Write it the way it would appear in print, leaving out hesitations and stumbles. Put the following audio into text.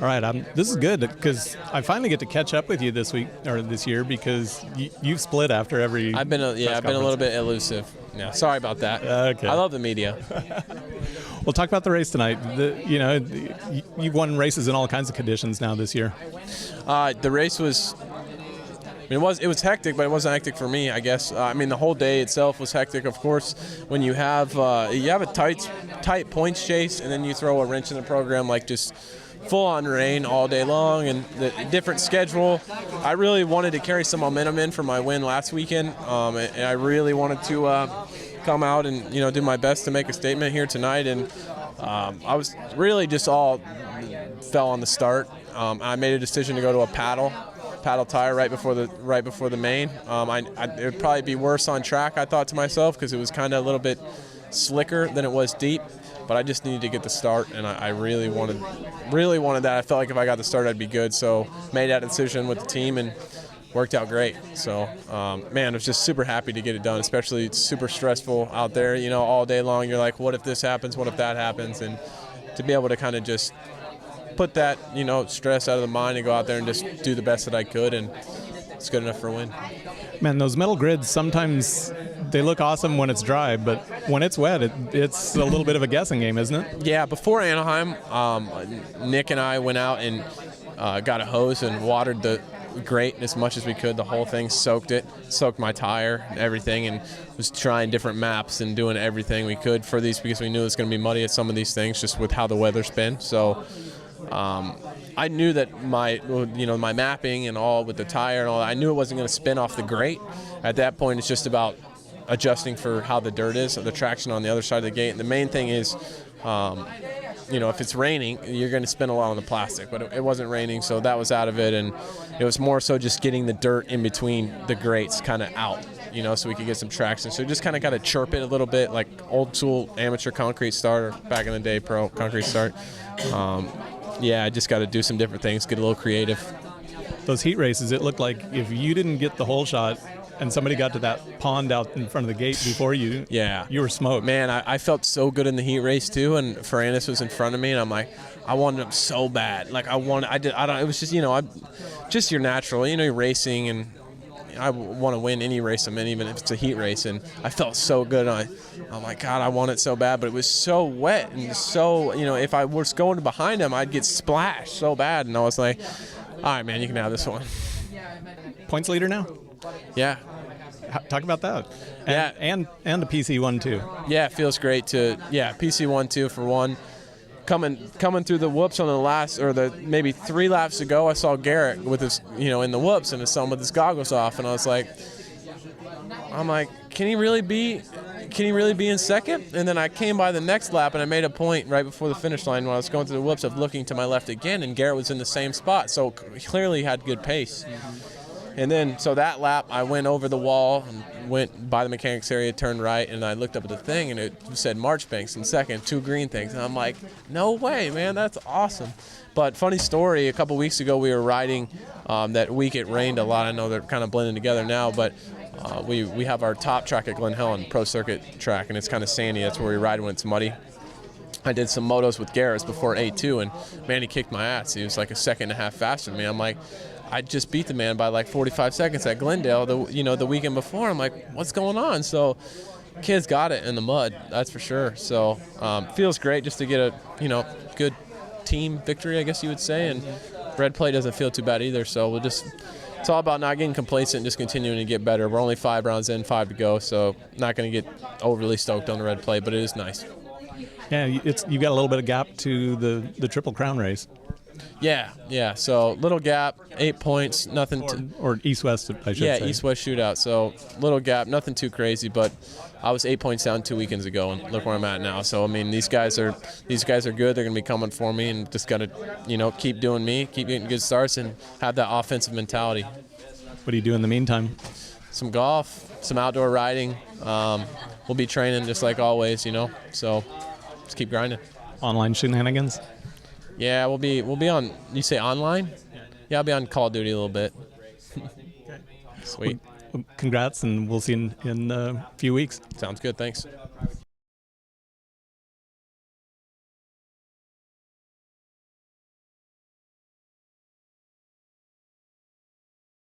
All right, this is good because I finally get to catch up with you this week or this year because you've split after every. I've been a little bit elusive. Yeah, sorry about that. Okay. I love the media. We'll talk about the race tonight. You've won races in all kinds of conditions now this year. The race was. It was hectic, but it wasn't hectic for me, I guess. The whole day itself was hectic. Of course, when you have a tight points chase, and then you throw a wrench in the program, like just full-on rain all day long, and the different schedule. I really wanted to carry some momentum in for my win last weekend, and I really wanted to come out and do my best to make a statement here tonight. And I was really just all fell on the start. I made a decision to go to a paddle tire right before the main. It would probably be worse on track, I thought to myself, because it was kind of a little bit slicker than it was deep. But I just needed to get the start, and I really wanted that. I felt like if I got the start, I'd be good. So made that decision with the team, and worked out great. So, I was just super happy to get it done. Especially it's super stressful out there, all day long. You're like, what if this happens? What if that happens? And to be able to kind of just put that, stress out of the mind and go out there and just do the best that I could, and it's good enough for a win. Man, those metal grids, sometimes they look awesome when it's dry, but when it's wet, it's a little bit of a guessing game, isn't it? Yeah, before Anaheim, Nick and I went out and got a hose and watered the grate as much as we could. The whole thing soaked my tire and everything, and was trying different maps and doing everything we could for these because we knew it was going to be muddy at some of these things just with how the weather's been. So I knew that my mapping and all with the tire and all that, I knew it wasn't going to spin off the grate. At that point, it's just about adjusting for how the dirt is, or the traction on the other side of the gate. And the main thing is, if it's raining, you're going to spin a lot on the plastic. But it wasn't raining, so that was out of it. And it was more so just getting the dirt in between the grates kind of out, so we could get some traction. So just kind of got to chirp it a little bit, like old school amateur concrete starter, back in the day, pro concrete start. I just got to do some different things, get a little creative. Those heat races, it looked like if you didn't get the hole shot and somebody got to that pond out in front of the gate before you, you were smoked. Man, I felt so good in the heat race too, and Ferrandis was in front of me, and I'm like, I wanted him so bad. Like it was just, just your natural, you're racing, and I want to win any race I'm in, even if it's a heat race, and I felt so good. And I'm like, God, I want it so bad, but it was so wet, and so, if I was going behind him, I'd get splashed so bad, and I was like, all right, man, you can have this one. Points leader now? Yeah. Talk about that. And the PC one too. Yeah, it feels great to PC 1-2 for one. Coming through the whoops on the last, or the maybe 3 laps ago, I saw Garrett with his in the whoops, and I saw him with his goggles off, and I was like, can he really be in second? And then I came by the next lap, and I made a point right before the finish line when I was going through the whoops of looking to my left again, and Garrett was in the same spot, so clearly he had good pace. And then, so that lap, I went over the wall and went by the mechanics area, turned right, and I looked up at the thing, and it said Marchbanks in second, 2 green things. And I'm like, no way, man, that's awesome. But funny story, a couple weeks ago we were riding, that week it rained a lot. I know they're kind of blending together now, but we have our top track at Glen Helen, Pro Circuit track, and it's kind of sandy. That's where we ride when it's muddy. I did some motos with Garrett before A2, and man, he kicked my ass. He was like a second and a half faster than me. I'm like, I just beat the man by like 45 seconds at Glendale, the weekend before. I'm like, what's going on? So, kids got it in the mud, that's for sure. So, feels great just to get a, good team victory, I guess you would say. And red play doesn't feel too bad either. So it's all about not getting complacent and just continuing to get better. We're only 5 rounds in, 5 to go. So, not going to get overly stoked on the red play, but it is nice. Yeah, you've got a little bit of gap to the Triple Crown race. Yeah. So little gap, 8 points, nothing. Or East-West, I should say. Yeah, East-West shootout. So little gap, nothing too crazy. But I was 8 points down 2 weekends ago, and look where I'm at now. So these guys are good. They're gonna be coming for me, and just gotta keep doing me, keep getting good starts, and have that offensive mentality. What do you do in the meantime? Some golf, some outdoor riding. We'll be training just like always, So just keep grinding. Online shenanigans. Yeah, we'll be on. You say online? Yeah, I'll be on Call of Duty a little bit. Sweet. Well, congrats, and we'll see you in a few weeks. Sounds good. Thanks.